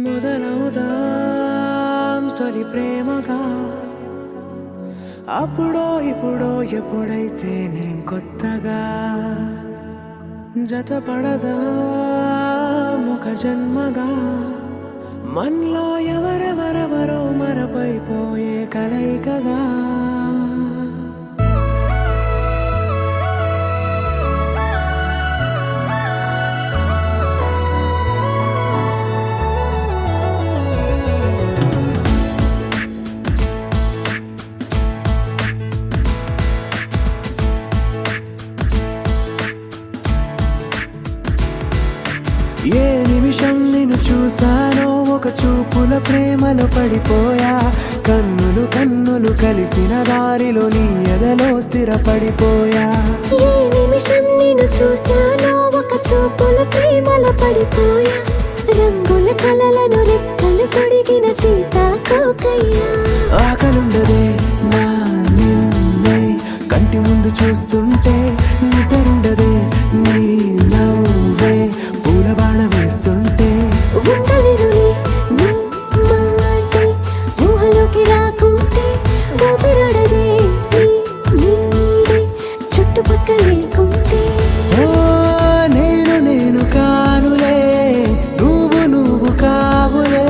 మొదలవుదాం తొలి ప్రేమగా అప్పుడో ఇప్పుడో ఎప్పుడైతే నేను కొత్తగా జతపడదా ఒక జన్మగా మనలో ఎవరెవరెవరో మరపైపోయే కలయికగా ఏ నిమిషం నిన్ను చూసానో ఒక చూపుల ప్రేమలో పడిపోయా కన్నులు కన్నులు కలిసిన దారిలో నీ ఎదలో స్థిరపడిపోయా ఏ నిమిషం నిన్ను చూసానో ఒక చూపుల ప్రేమలో పడిపోయా రంగుల కలలను రెక్కలు తొడిగిన సీతాకోకయ్యా ఆకలుండదే నా నిన్నే కంటి ముందు చూస్తుంటే నిద్రుండదే నీ నవ్వే పూల బాణ వేస్తుంటే ఉండలేనులే నీ మాటే ఊహలోకి రాకుంటే ఊపిరాడదే నీ నీడే చుట్టుపక్కల లేకుంటే ఓ నేను కానులే నువ్వు కావులే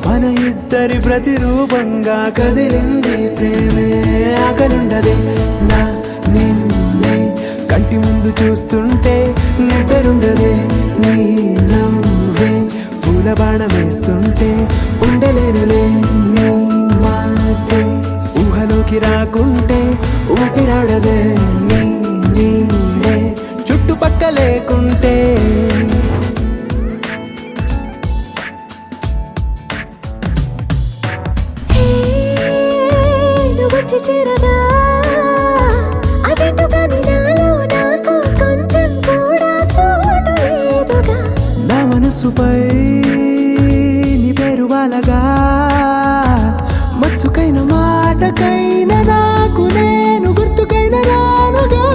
మన ఇద్దరి ప్రతిరూపంగా కదిలింది ప్రేమే ఆకలుండదే నా నిన్నే కంటి ముందు చూస్తుంటే నిద్రుండదే నీ నవ్వే పూల బాణ వేస్తుంటే ఉండలేనులే నీ మాటే ఊహలోకి రాకుంటే ఊపిరాడదే నీ నీడే చుట్టుపక్క లేకుంటే హే నువ్వు వచ్చి చేరగా అదేంటో కానీ నాలో నాకు కొంచెం కూడా చోటు లేదుగా నా మనసుపై నీ పేరు వాలగా మచ్చుకైన మాటకైన నాకు నేను గుర్తుకైన రానుగా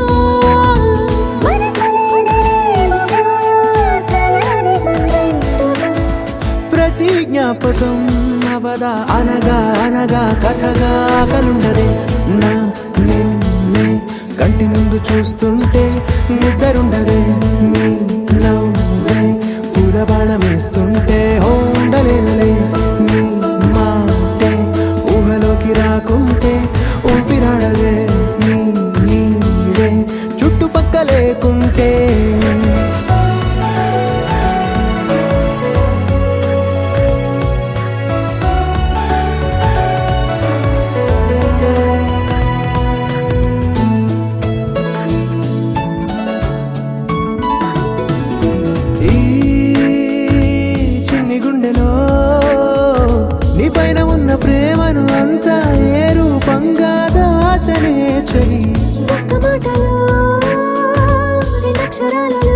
మన కలనేముగా కలని సంగంటుగా ప్రతి జ్ఞాపకం అవదా అనగా అనగా కథగా కలుండదే నా నిన్నే కంటి ముందు చూస్తుంటే నిద్రుండదే నీ నవ్వే పూల బాణ వేస్తుంటే ఉండలేనులే నీ మాటే ఊహలోకి రాకుంటే ఊపిరాడదే నీ నీడే చుట్టుపక్క లేకుంటే ఈ చిన్ని గుండెలో నీ పైన ఉన్న ప్రేమను అంతా ఏ రూపంగా దాచనే చలి ఒక్క మాటలో రెండక్షరాలలో